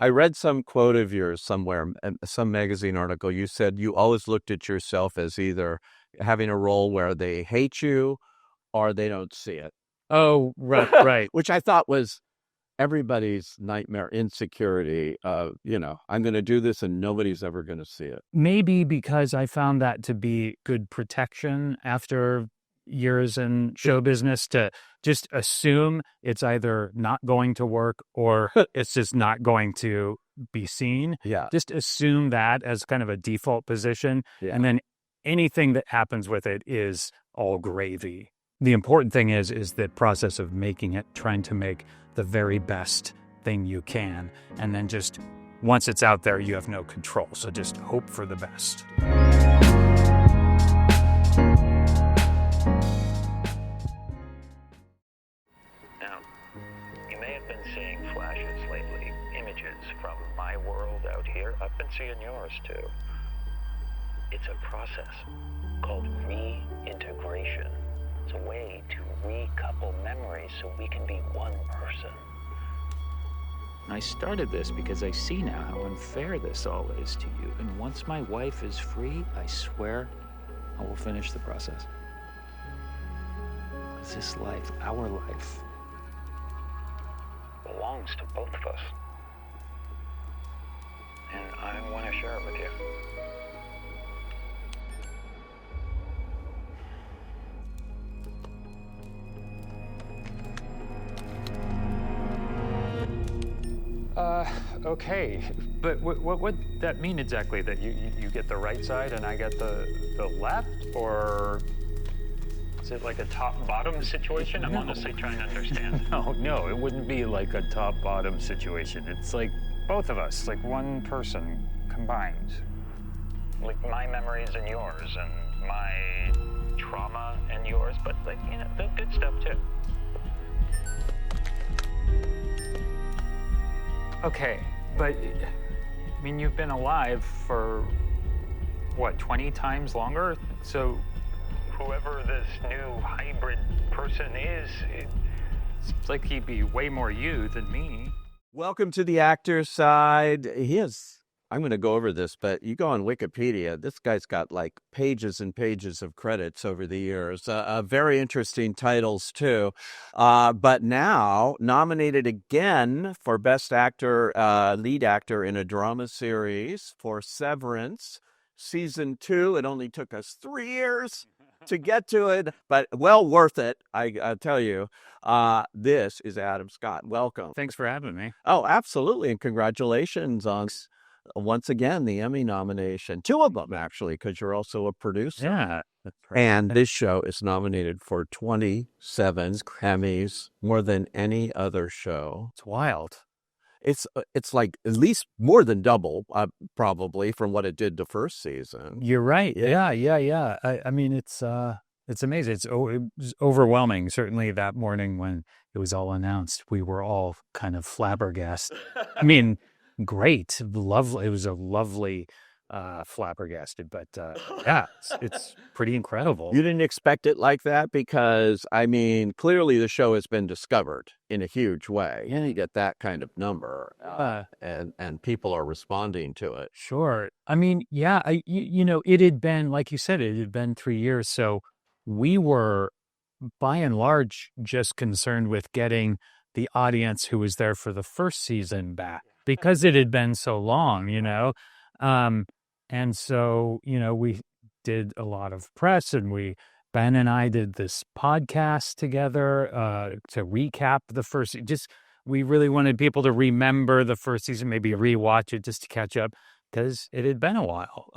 I read some quote of yours somewhere, some magazine article. You said you always looked at yourself as either having a role where they hate you or they don't see it. Oh, right, right. Which I thought was everybody's nightmare, insecurity. I'm going to do this and nobody's ever going to see it. Maybe because I found that to be good protection after years in show business, to just assume it's either not going to work or it's just not going to be seen. Yeah. Just assume that as kind of a default position. Yeah. And then anything that happens with it is all gravy. The important thing is the process of making it, trying to make the very best thing you can. And then just once it's out there, you have no control. So just hope for the best. Now, you may have been seeing flashes lately, images from my world out here. I've been seeing yours too. It's a process called reintegration. It's a way to recouple memories so we can be one person. I started this because I see now how unfair this all is to you. And once my wife is free, I swear I will finish the process. Because this life, our life, belongs to both of us. And I want to share it with you. Okay, but what would that mean exactly? That you get the right side and I get the left, or is it like a top-bottom situation? I'm honestly trying to understand. No, it wouldn't be like a top-bottom situation. It's like both of us, like one person combined. Like my memories and yours, and my trauma and yours, but like, the good stuff too. Okay, but I mean, you've been alive for what, 20 times longer? So Whoever this new hybrid person is, it's like he'd be way more you than me. Welcome to the actor's side. I'm going to go over this, but you go on Wikipedia. This guy's got like pages and pages of credits over the years. Very interesting titles, too. But now nominated again for Best Actor, Lead Actor in a Drama Series for Severance, Season 2. It only took us 3 years to get to it, but well worth it, I tell you. This is Adam Scott. Welcome. Thanks for having me. Oh, absolutely. And congratulations on, once again, the Emmy nomination. 2 of them, actually, because you're also a producer. Yeah. And this show is nominated for 27 Emmys, more than any other show. It's wild. It's like at least more than double, probably, from what it did the first season. You're right. Yeah. I mean, it's amazing. It was overwhelming. Certainly that morning when it was all announced, we were all kind of flabbergasted. I mean, great, lovely. It was a lovely flabbergasted, but yeah, it's pretty incredible. You didn't expect it like that because, I mean, clearly the show has been discovered in a huge way. And you get that kind of number, and people are responding to it. Sure. I mean, yeah, it had been, like you said, it had been 3 years. So we were, by and large, just concerned with getting the audience who was there for the first season back because it had been so long, and so, we did a lot of press, and Ben and I did this podcast together to recap the first. We really wanted people to remember the first season, maybe rewatch it just to catch up because it had been a while.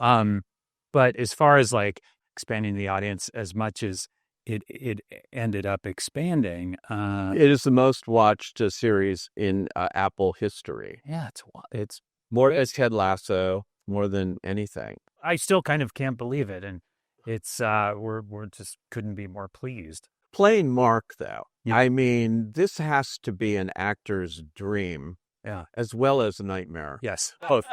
But as far as like expanding the audience, as much as it ended up expanding, it is the most watched series in Apple history. Yeah, it's more as Ted Lasso. More than anything. I still kind of can't believe it. And it's, we're just couldn't be more pleased. Playing Mark, though. Yeah. I mean, this has to be an actor's dream. Yeah. As well as a nightmare. Yes. Both.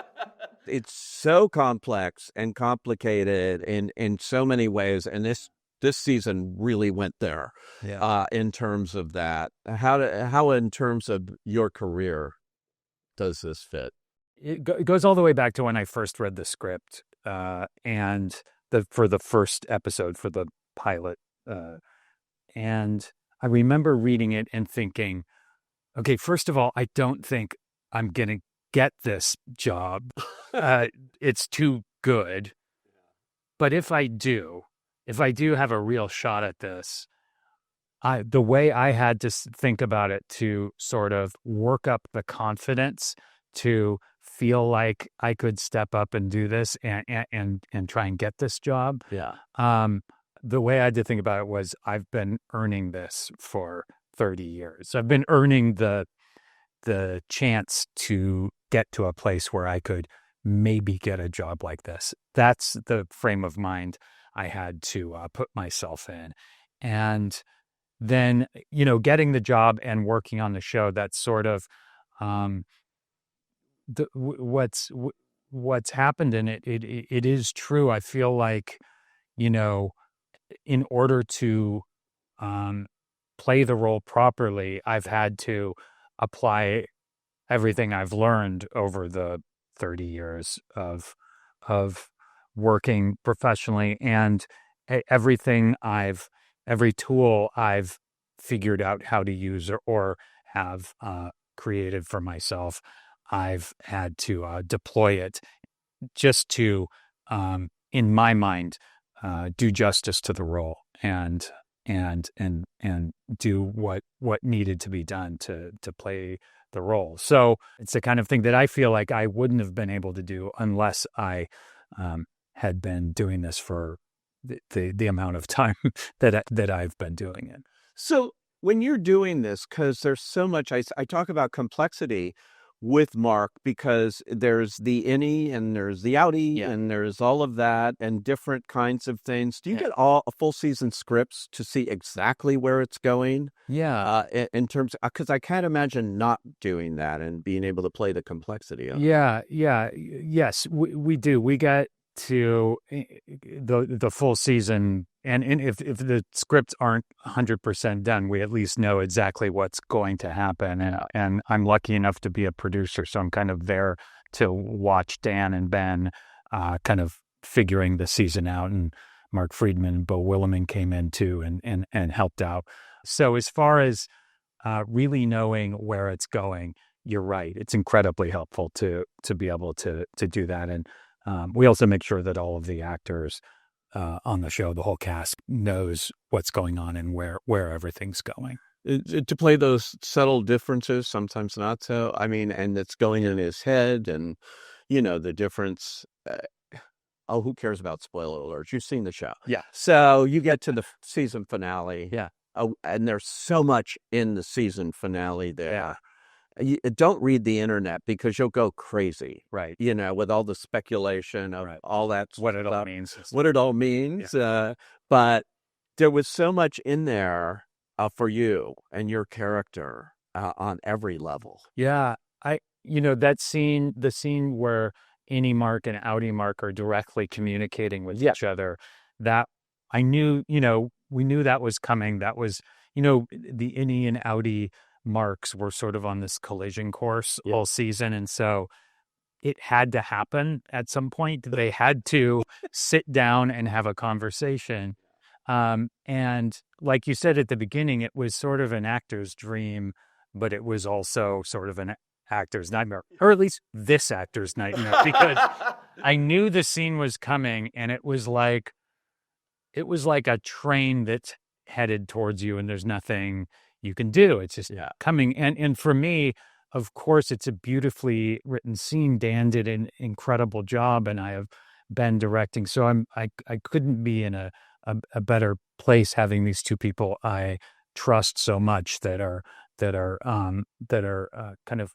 It's so complex and complicated in so many ways. And this season really went there. Yeah. In terms of that. How in terms of your career does this fit? It goes all the way back to when I first read the script, and for the first episode, for the pilot. And I remember reading it and thinking, okay, first of all, I don't think I'm going to get this job. It's too good. But if I do have a real shot at this, the way I had to think about it to sort of work up the confidence to feel like I could step up and do this and try and get this job. Yeah. The way I had to think about it was, I've been earning this for 30 years. I've been earning the chance to get to a place where I could maybe get a job like this. That's the frame of mind I had to put myself in. And then, getting the job and working on the show, that's sort of what's happened in it. It is true. I feel like, in order to play the role properly, I've had to apply everything I've learned over the 30 years of working professionally, and every tool I've figured out how to use or have created for myself, I've had to deploy it just to, in my mind, do justice to the role and do what needed to be done to play the role. So it's the kind of thing that I feel like I wouldn't have been able to do unless I had been doing this for the amount of time that I've been doing it. So when you're doing this, because there's so much, I talk about complexity with Mark, because there's the innie and there's the outie and there's all of that and different kinds of things. Do you get all full season scripts to see exactly where it's going? Yeah. In terms, because I can't imagine not doing that and being able to play the complexity of it. Yes, we do. We get to the full season, and if the scripts aren't 100% done, we at least know exactly what's going to happen. And I'm lucky enough to be a producer, so I'm kind of there to watch Dan and Ben kind of figuring the season out. And Mark Friedman and Bo Willimon came in too and helped out. So as far as really knowing where it's going, you're right. It's incredibly helpful to be able to do that. And we also make sure that all of the actors on the show, the whole cast, knows what's going on and where everything's going. To play those subtle differences, sometimes not so. I mean, and it's going in his head, and the difference. Who cares about spoiler alerts? You've seen the show, So you get to the season finale, and there's so much in the season finale there. Yeah. You don't read the internet because you'll go crazy, right? With all the speculation of all that, what it all means, But there was so much in there for you and your character on every level. Yeah, that scene, the scene where Innie Mark and Outie Mark are directly communicating with each other. That I knew, we knew that was coming. That was, the Innie and Outie Marks were sort of on this collision course all season, and so it had to happen at some point. They had to sit down and have a conversation, and like you said at the beginning, it was sort of an actor's dream, but it was also sort of an actor's nightmare, or at least this actor's nightmare, because I knew the scene was coming, and it was like a train that's headed towards you, and there's nothing you can do. It's just coming. And for me, of course, it's a beautifully written scene. Dan did an incredible job, and I have been directing. So I couldn't be in a better place having these two people I trust so much that are kind of,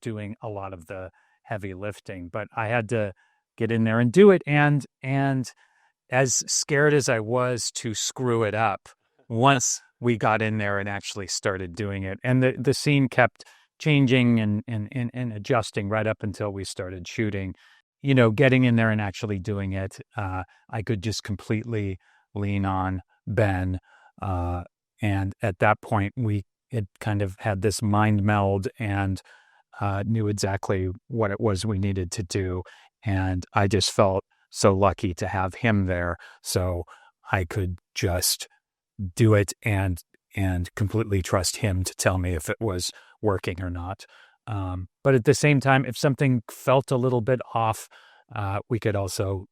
doing a lot of the heavy lifting. But I had to get in there and do it. And as scared as I was to screw it up, once we got in there and actually started doing it, and the scene kept changing and adjusting right up until we started shooting, getting in there and actually doing it, I could just completely lean on Ben. And at that point, we had kind of had this mind meld, and knew exactly what it was we needed to do. And I just felt so lucky to have him there. So I could just do it and completely trust him to tell me if it was working or not. But at the same time, if something felt a little bit off, we could also,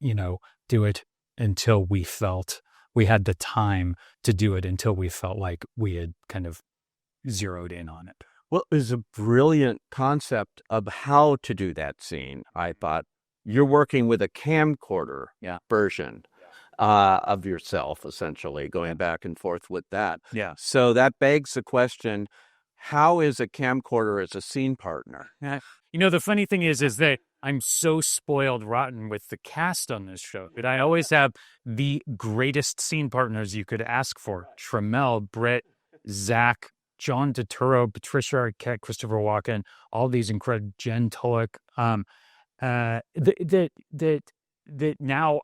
do it until we felt we had the time to do it, until we felt like we had kind of zeroed in on it. Well, it was a brilliant concept of how to do that scene. I thought you're working with a camcorder version of yourself, essentially, going back and forth with that. Yeah. So that begs the question, how is a camcorder as a scene partner? The funny thing is that I'm so spoiled rotten with the cast on this show. But I always have the greatest scene partners you could ask for. Tramell, Britt, Zach, John Turturro, Patricia Arquette, Christopher Walken, all these incredible, Jen Tulloch. That now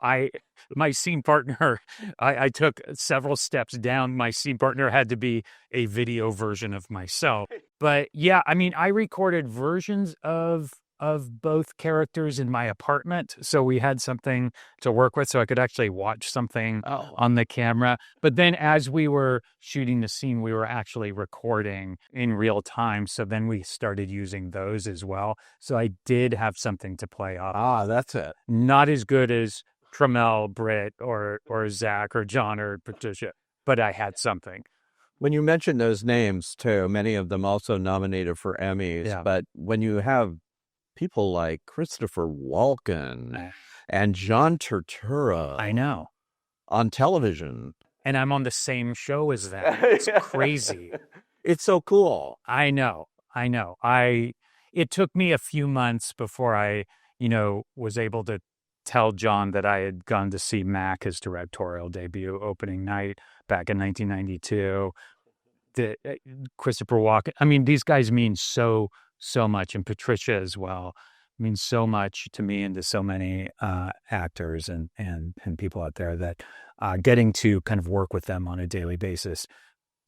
my scene partner, I took several steps down. My scene partner had to be a video version of myself. But yeah, I mean, I recorded versions of both characters in my apartment. So we had something to work with, so I could actually watch something on the camera. But then as we were shooting the scene, we were actually recording in real time. So then we started using those as well. So I did have something to play off. That's it. Not as good as Tramell, Britt, or Zach, or John, or Patricia, but I had something. When you mention those names, too, many of them also nominated for Emmys, but when you have people like Christopher Walken and John Turturro. I know. On television. And I'm on the same show as them. It's crazy. It's so cool. I know. It took me a few months before I, was able to tell John that I had gone to see Mac, his directorial debut opening night back in 1992. Christopher Walken. I mean, these guys mean so much, and Patricia as well means so much to me and to so many actors and people out there that getting to kind of work with them on a daily basis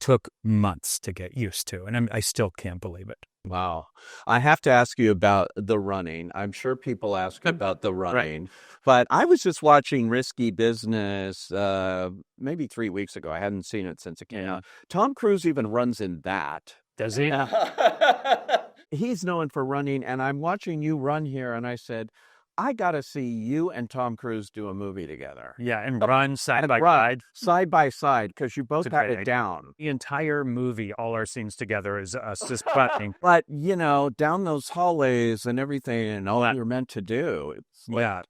took months to get used to, and I still can't believe it. Wow. I have to ask you about the running. I'm sure people ask about the running, but I was just watching Risky Business maybe 3 weeks ago. I hadn't seen it since it came out. Tom Cruise even runs in that. Does he? He's known for running, and I'm watching you run here, and I said, I got to see you and Tom Cruise do a movie together. Yeah, and run side by side, because you both had it down. The entire movie, all our scenes together is us just running. But, down those hallways and everything and all you're meant to do, it's a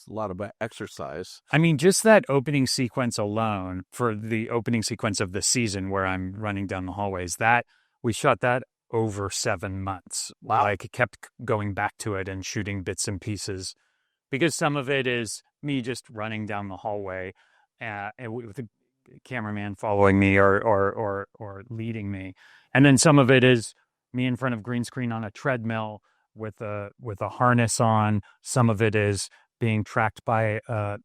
lot of exercise. I mean, just that opening sequence alone, for the opening sequence of the season where I'm running down the hallways, that we shot that over 7 months. Wow. Like, kept going back to it and shooting bits and pieces, because some of it is me just running down the hallway and with the cameraman following me or leading me, and then some of it is me in front of green screen on a treadmill with a harness on. Some of it is being tracked by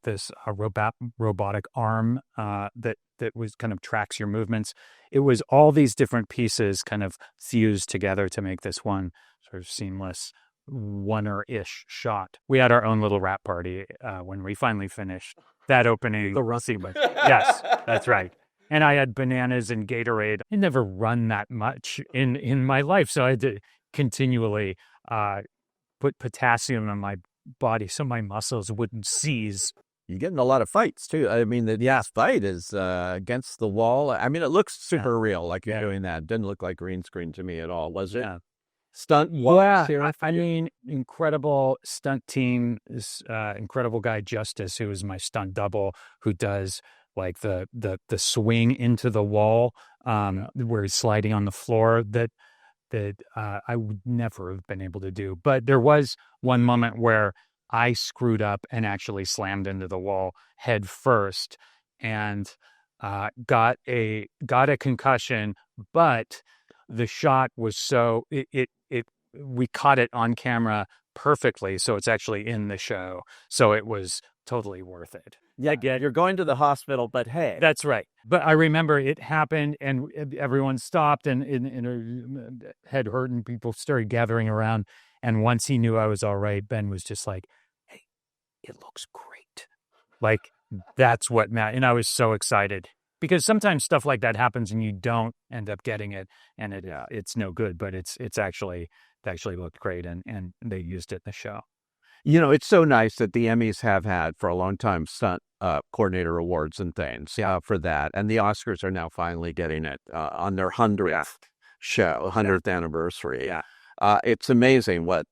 this robotic arm that was kind of tracks your movements. It was all these different pieces kind of fused together to make this one sort of seamless one-ish shot. We had our own little rap party when we finally finished that opening. The Rusty one. Yes, that's right. And I had bananas and Gatorade. I never run that much in my life, so I had to continually put potassium in my body so my muscles wouldn't seize. You get in a lot of fights, too. I mean, the fight is against the wall. I mean, it looks super real, like you're doing that. It didn't look like green screen to me at all, was it? Yeah. Stunt? Yeah, I mean, incredible stunt team. This incredible guy, Justice, who is my stunt double, who does like the swing into the wall where he's sliding on the floor that I would never have been able to do. But there was one moment where I screwed up and actually slammed into the wall head first and got a concussion. But the shot was so we caught it on camera perfectly, so it's actually in the show. So it was totally worth it. Yeah, you're going to the hospital, but hey. That's right. But I remember it happened and everyone stopped and head hurt and people started gathering around. And once he knew I was all right, Ben was just like, hey, it looks great. Like, that's what mattered. And I was so excited because sometimes stuff like that happens and you don't end up getting it and it's no good, but it actually looked great and they used it in the show. You know, it's so nice that the Emmys have had for a long time stunt coordinator awards and things for that. And the Oscars are now finally getting it on their 100th show, 100th anniversary. Yeah. It's amazing what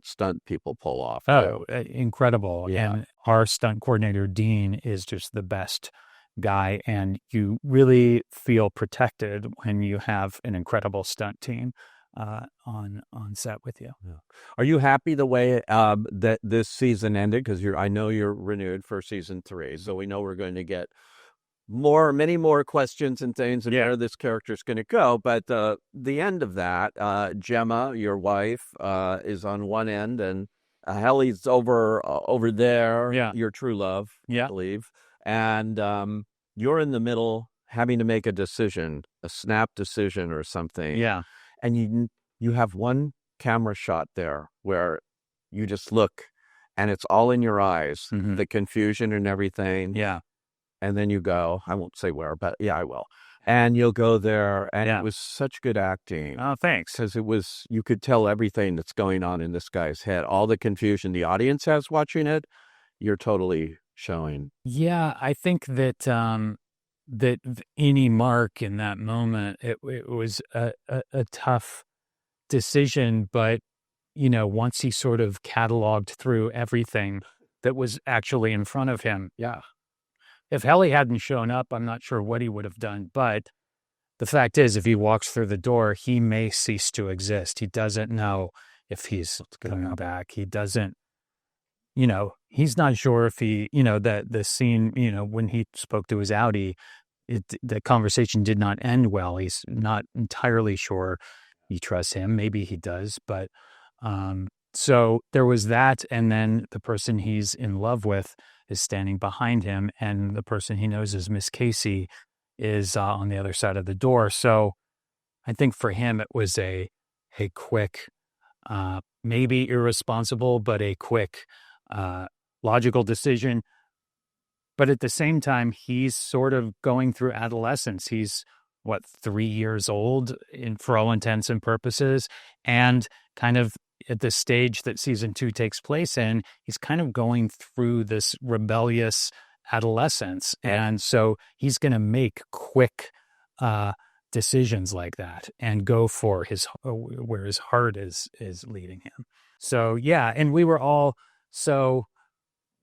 stunt people pull off. Oh, incredible. Yeah. And our stunt coordinator, Dean, is just the best guy. And you really feel protected when you have an incredible stunt team on set with you. Yeah. Are you happy the way that this season ended? Because I know you're renewed for season 3, so we know we're going to get many more questions and things and where this character is going to go. But the end of that, Gemma, your wife, is on one end, and Helly's over there. Yeah. Your true love, Yeah. I believe, and you're in the middle, having to make a decision, a snap decision or something. Yeah. And you have one camera shot there where you just look and it's all in your eyes, the confusion and everything. Yeah. And then you go, I won't say where, but yeah, I will. And you'll go there. And it was such good acting. Oh, thanks. Because you could tell everything that's going on in this guy's head, all the confusion the audience has watching it, you're totally showing. Yeah, I think that any mark in that moment, it was a tough decision, but once he sort of cataloged through everything that was actually in front of him, if Helly hadn't shown up, I'm not sure what he would have done. But the fact is, if he walks through the door, he may cease to exist. He doesn't know if he's coming back. He doesn't. He's not sure if he, that the scene, when he spoke to his Audi, the conversation did not end well. He's not entirely sure he trusts him. Maybe he does, but so there was that. And then the person he's in love with is standing behind him, and the person he knows is Miss Casey is on the other side of the door. So I think for him, it was a quick, maybe irresponsible, but a quick, logical decision. But at the same time, he's sort of going through adolescence. He's 3 years old for all intents and purposes, and kind of at the stage that season 2 takes place in, he's kind of going through this rebellious adolescence. And so he's going to make quick decisions like that and go for where his heart is leading him. So, yeah. And we were all so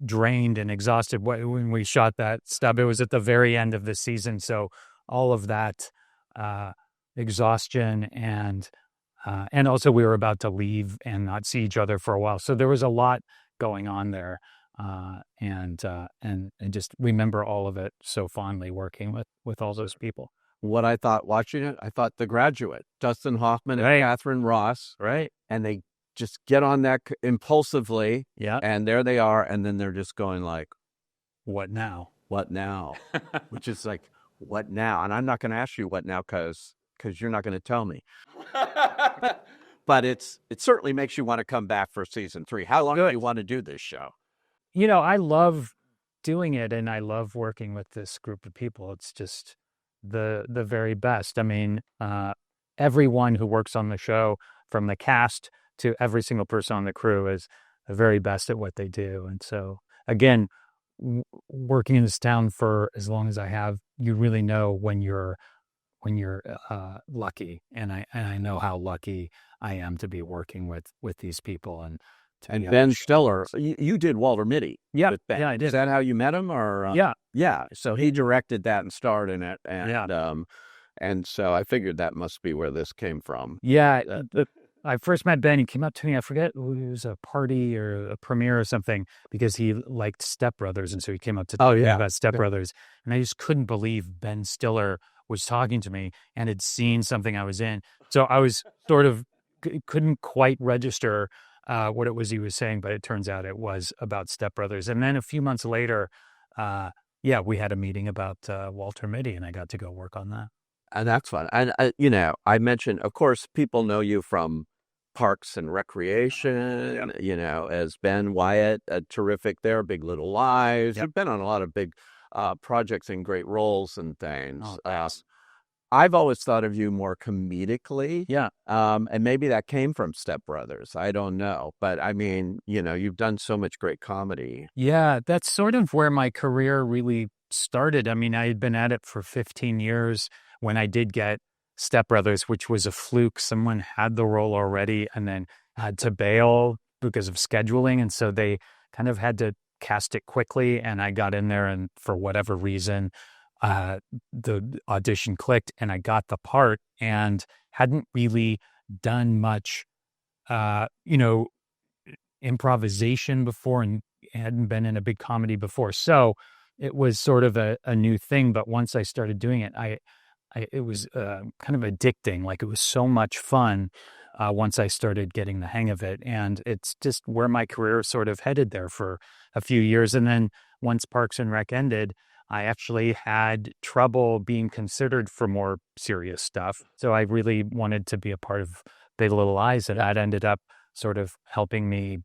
drained and exhausted when we shot that stub. It was at the very end of the season. So all of that exhaustion and also we were about to leave and not see each other for a while. So there was a lot going on there. And just remember all of it so fondly working with all those people. What I thought watching it, I thought The Graduate, Dustin Hoffman and Catherine Ross. Right. And they just get on that impulsively. Yeah. And there they are. And then they're just going like, what now? What now? Which is like, what now? And I'm not going to ask you what now because you're not going to tell me. But it certainly makes you want to come back for season 3. How long do you want to do this show? I love doing it, and I love working with this group of people. It's just the very best. I mean, everyone who works on the show, from the cast to every single person on the crew, is the very best at what they do. And so, again, working in this town for as long as I have, you really know when you're lucky, and I know how lucky I am to be working with these people. And Ben Stiller, you did Walter Mitty. Yeah, with Ben. yeah, I did. Is that how you met him? Or yeah. So he directed that and starred in it, and so I figured that must be where this came from. Yeah, I first met Ben. He came up to me. I forget, it was a party or a premiere or something, because he liked Step Brothers, and so he came up to talk about Step Brothers, and I just couldn't believe Ben Stiller was talking to me and had seen something I was in. So I was sort of couldn't quite register what it was he was saying, but it turns out it was about Step Brothers. And then a few months later, we had a meeting about Walter Mitty, and I got to go work on that. And that's fun. And, I mentioned, of course, people know you from Parks and Recreation, as Ben Wyatt, terrific there, Big Little Lies. Yep. You've been on a lot of big projects and great roles and things. Oh, thanks. I've always thought of you more comedically. Yeah. And maybe that came from Step Brothers. I don't know. But I mean, you've done so much great comedy. Yeah, that's sort of where my career really started. I mean, I had been at it for 15 years when I did get Step Brothers, which was a fluke. Someone had the role already and then had to bail because of scheduling. And so they kind of had to cast it quickly. And I got in there, and for whatever reason, the audition clicked and I got the part, and hadn't really done much, improvisation before, and hadn't been in a big comedy before. So it was sort of a new thing. But once I started doing it, it was kind of addicting. Like, it was so much fun once I started getting the hang of it. And it's just where my career sort of headed there for a few years. And then once Parks and Rec ended, I actually had trouble being considered for more serious stuff. So I really wanted to be a part of Big Little Lies, and that ended up sort of helping me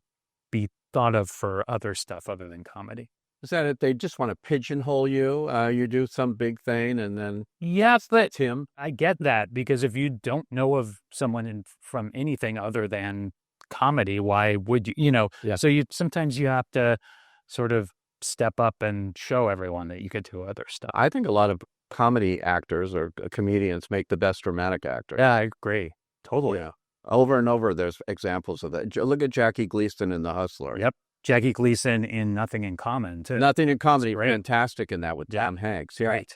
be thought of for other stuff other than comedy. Is that it? They just want to pigeonhole you. You do some big thing and then Yes, but Tim. I get that, because if you don't know of someone from anything other than comedy, why would you, Yeah. So sometimes you have to sort of step up and show everyone that you could do other stuff. I think a lot of comedy actors or comedians make the best dramatic actors. Yeah, I agree. Totally. Yeah. Over and over, there's examples of that. Look at Jackie Gleason in The Hustler. Yep. Jackie Gleason in Nothing in Common, too. Nothing in Comedy. Great. Fantastic in that with Tom Hanks. Yeah. Right.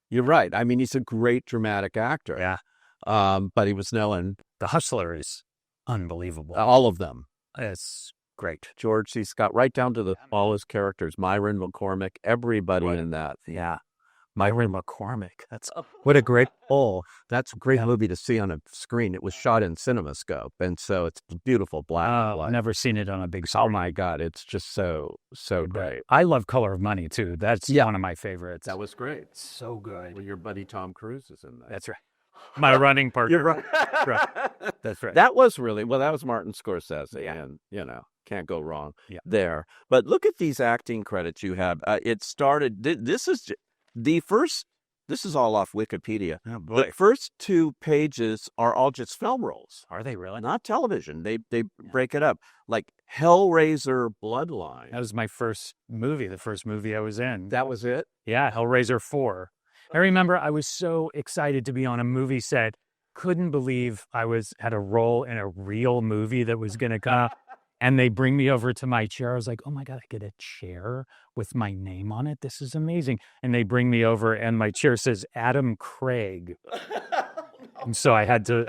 You're right. I mean, he's a great dramatic actor. Yeah. But he was known. The Hustler is unbelievable. All of them. It's great. George C. Scott, right down to all his characters. Myron McCormick, everybody Right. in that. Yeah. Myron McCormick. What a great pull. That's a great movie to see on a screen. It was shot in CinemaScope, and so it's beautiful black and white. I've never seen it on a big screen. Oh my God, it's just so great. I love Color of Money, too. That's one of my favorites. That was great. So good. Well, your buddy Tom Cruise is in that. That's right. My running partner. You're right. That's right. That was that was Martin Scorsese, Yeah. and can't go wrong Yeah. there. But look at these acting credits you have. It started. This is the first. This is all off Wikipedia. Oh, boy. The first 2 pages are all just film roles, Are they really? not television. They break it up, like Hellraiser Bloodline. That was my first movie, the first movie I was in. That was it. Yeah, Hellraiser 4. I remember I was so excited to be on a movie set. Couldn't believe I had a role in a real movie that was going to come. And they bring me over to my chair. I was like, oh my God, I get a chair with my name on it. This is amazing. And they bring me over, and my chair says Adam Craig. And so I had to,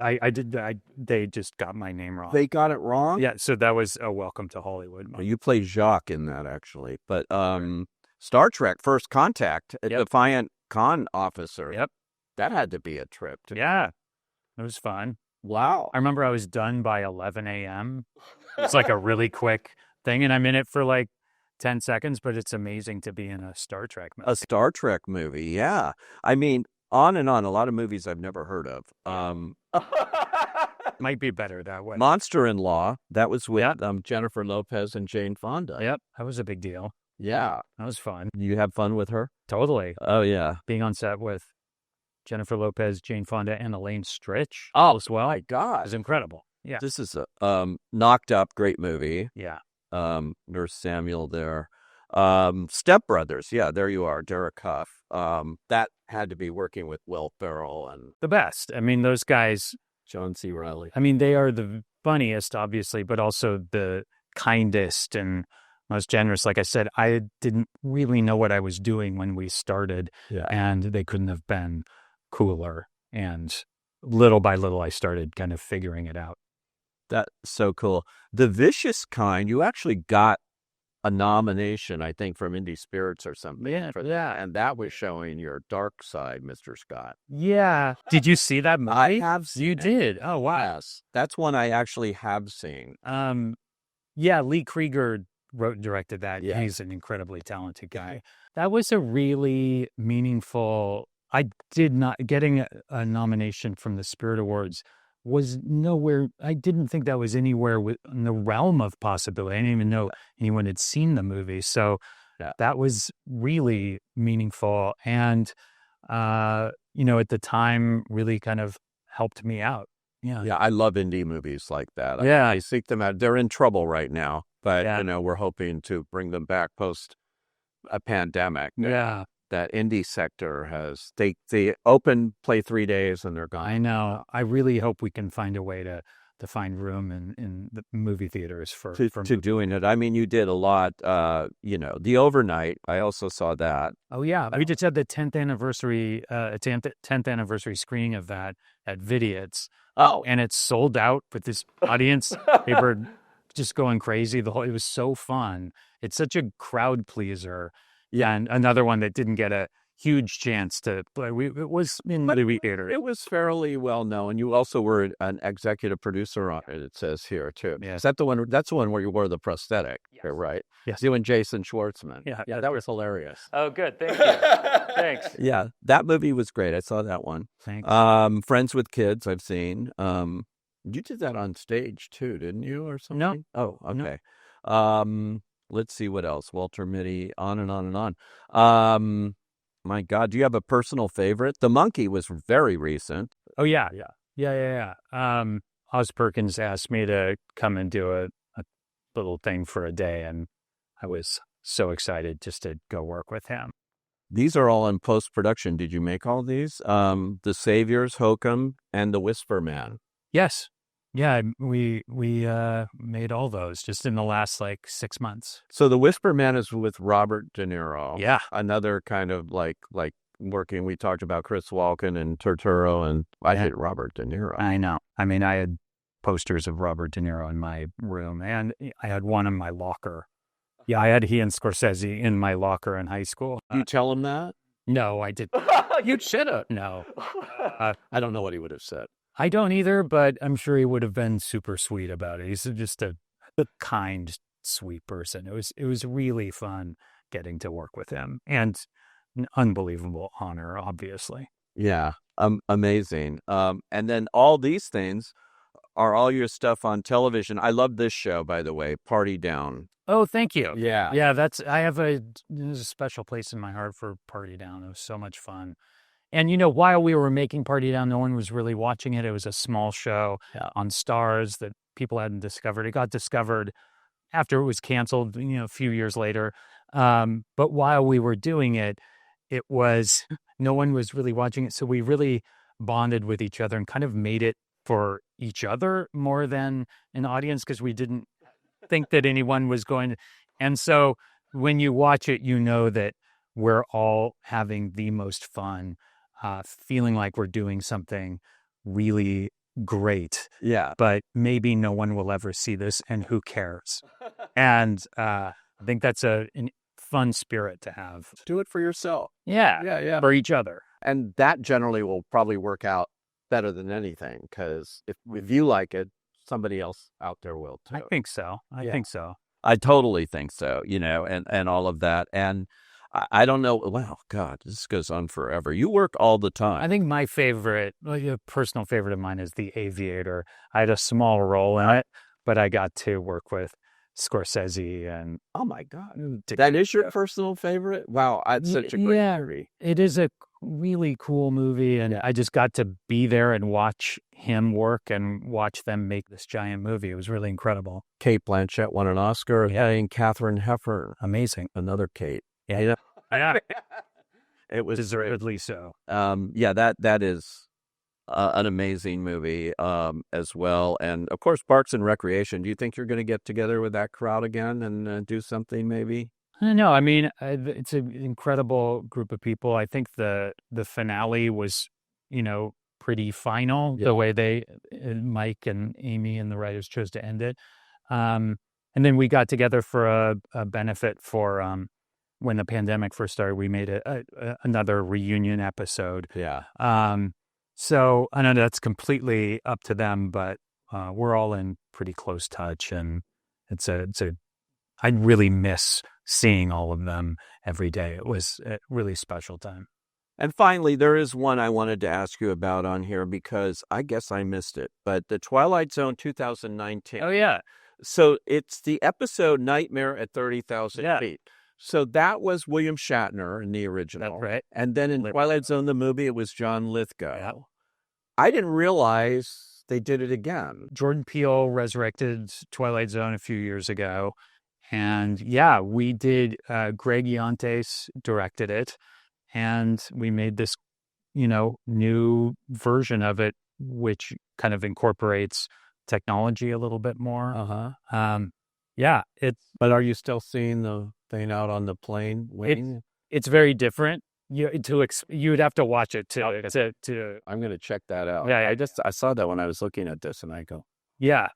they just got my name wrong. They got it wrong. Yeah. So that was a Welcome to Hollywood. Well, you play Jacques in that, actually. But Star Trek First Contact, a Defiant Con officer. Yep. That had to be a trip. Yeah. It was fun. Wow. I remember I was done by 11 a.m. It's like a really quick thing, and I'm in it for like 10 seconds, but it's amazing to be in a Star Trek movie. A Star Trek movie, yeah. I mean, on and on, a lot of movies I've never heard of. Might be better that way. Monster-in-Law, that was with Jennifer Lopez and Jane Fonda. Yep, that was a big deal. Yeah. That was fun. You have fun with her? Totally. Oh, yeah. Being on set with Jennifer Lopez, Jane Fonda, and Elaine Stritch as well. My God. It was incredible. Yeah. This is a Knocked Up, great movie. Yeah. Nurse Samuel there. Step Brothers, yeah, there you are, Derek Huff. That had to be working with Will Ferrell and the best. I mean, those guys. John C. Reilly. I mean, they are the funniest, obviously, but also the kindest and most generous. Like I said, I didn't really know what I was doing when we started, and they couldn't have been cooler. And little by little, I started kind of figuring it out. That's so cool. The Vicious Kind, you actually got a nomination, I think, from Indie Spirits or something. Yeah, for that. And that was showing your dark side, Mr. Scott. Yeah. Did you see that movie? I have You did? Oh, wow. Yes. That's one I actually have seen. Yeah, Lee Krieger wrote and directed that. Yeah. He's an incredibly talented guy. That was a really meaningful. I did not getting a nomination from the Spirit Awards was nowhere. I didn't think that was anywhere in the realm of possibility. I didn't even know anyone had seen the movie. So that was really meaningful, and at the time, really kind of helped me out. Yeah. Yeah, I love indie movies like that. Yeah. I seek them out. They're in trouble right now, but Yeah. we're hoping to bring them back post a pandemic. Yeah. That indie sector has they open, play 3 days, and they're gone. I know. I really hope we can find a way to find room in the movie theaters for doing it. I mean, you did a lot. The Overnight. I also saw that. Oh yeah, we just had the 10th anniversary 10th anniversary screening of that at Vidiot's. Oh, and it's sold out with this audience. They were just going crazy. It was so fun. It's such a crowd pleaser. Yeah, and another one that didn't get a huge chance to play. It was in the movie theater. It was fairly well known. You also were an executive producer on it. It says here too. Yeah. Is that the one? That's the one where you wore the prosthetic. Yes. Right? Yes. You and Jason Schwartzman. Yeah, that was hilarious. Oh, good. Thank you. Thanks. Yeah, that movie was great. I saw that one. Thanks. Friends with Kids, I've seen. You did that on stage too, didn't you, or something? No. Oh, okay. No. Let's see what else. Walter Mitty, on and on and on. My God, do you have a personal favorite? The Monkey was very recent. Oh yeah. Oz Perkins asked me to come and do a little thing for a day, and I was so excited just to go work with him. These are all in post-production. Did you make all these? The Saviors, Hokum, and The Whisper Man. Yes. Yeah, we made all those just in the last 6 months. So The Whisper Man is with Robert De Niro. Yeah. Another kind of like working. We talked about Chris Walken and Turturro, and I hate Robert De Niro. I know. I mean, I had posters of Robert De Niro in my room, and I had one in my locker. Yeah, I had he and Scorsese in my locker in high school. You tell him that? No, I didn't. You should have. No. I don't know what he would have said. I don't either, but I'm sure he would have been super sweet about it. He's just a kind, sweet person. It was really fun getting to work with him, and an unbelievable honor, obviously. Yeah, amazing. And then all these things are all your stuff on television. I love this show, by the way, Party Down. Oh, thank you. Yeah. Yeah, there's a special place in my heart for Party Down. It was so much fun. And, while we were making Party Down, no one was really watching it. It was a small show on Stars that people hadn't discovered. It got discovered after it was canceled, a few years later. But while we were doing it, no one was really watching it. So we really bonded with each other and kind of made it for each other more than an audience, because we didn't think that anyone was going to. And so when you watch it, you know that we're all having the most fun, feeling like we're doing something really great. Yeah. But maybe no one will ever see this, and who cares? And I think that's a fun spirit to have. Do it for yourself. Yeah. Yeah. For each other. And that generally will probably work out better than anything, because if you like it, somebody else out there will too. I think so. I think so. I totally think so, and all of that. And I don't know. Well, God, this goes on forever. You work all the time. I think my favorite, a personal favorite of mine, is The Aviator. I had a small role in it, but I got to work with Scorsese and. Oh my God, that is your personal favorite? Wow, it's such a great movie. It is a really cool movie, and I just got to be there and watch him work and watch them make this giant movie. It was really incredible. Kate Blanchett won an Oscar. Yeah. And Katharine Hepburn. Amazing. Another Kate. Yeah. It was deservedly so. That is an amazing movie as well. And of course, Parks and Recreation. Do you think you're going to get together with that crowd again and do something maybe? I don't know. I mean, it's an incredible group of people. I think the finale was, pretty final, the way Mike and Amy and the writers chose to end it. And then we got together for a benefit for when the pandemic first started. We made another reunion episode. Yeah. So I know that's completely up to them, but we're all in pretty close touch, and I really miss seeing all of them every day. It was a really special time. And finally, there is one I wanted to ask you about on here because I guess I missed it, but the Twilight Zone 2019. Oh, yeah. So it's the episode Nightmare at 30,000 Yeah. feet. So that was William Shatner in the original. That's right. And then in Lithgow. Twilight Zone, the movie, it was John Lithgow. Yeah. I didn't realize they did it again. Jordan Peele resurrected Twilight Zone a few years ago. And yeah, we did, Greg Yontes directed it. And we made this, new version of it, which kind of incorporates technology a little bit more. Yeah, But are you still seeing the thing out on the plane waiting? it's very different. You'd have to watch it to I'm going to check that out. Yeah. I saw that when I was looking at this and I go, yeah.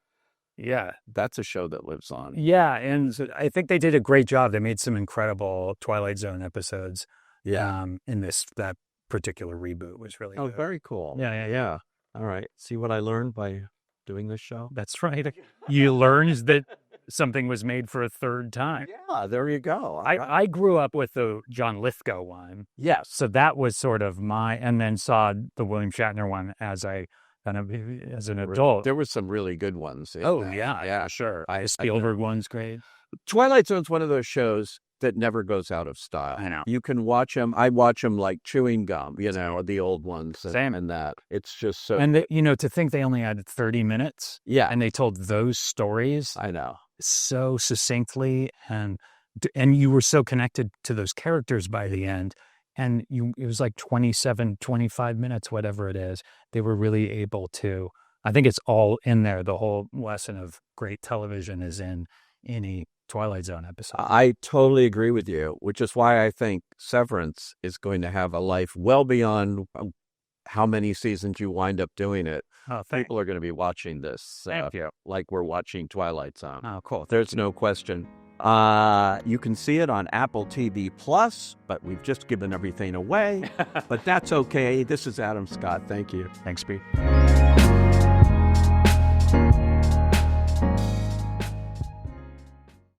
that's a show that lives on. Yeah, and so I think they did a great job. They made some incredible Twilight Zone episodes. Yeah. In that particular reboot was really good. Very cool. Yeah. All right. See what I learned by doing this show? That's right. You learned that something was made for a third time. Yeah, there you go. I grew up with the John Lithgow one. Yes. So that was sort of and then saw the William Shatner one as an adult. There were some really good ones. Yeah, sure. The Spielberg one's great. Twilight Zone's one of those shows that never goes out of style. I know. You can watch them. I watch them like chewing gum, the old ones. Same. And that. It's just so. And, to think they only had 30 minutes. Yeah. And they told those stories. I know. So succinctly. And you were so connected to those characters by the end. And it was like 27, 25 minutes, whatever it is. They were really able to, I think it's all in there. The whole lesson of great television is in any Twilight Zone episode. I totally agree with you, which is why I think Severance is going to have a life well beyond how many seasons you wind up doing it. Oh, People are going to be watching this Thank you. like we're watching Twilight Zone. Oh, cool. There's no question. You can see it on Apple TV Plus, but we've just given everything away. But that's okay. This is Adam Scott. Thank you. Thanks, Pete.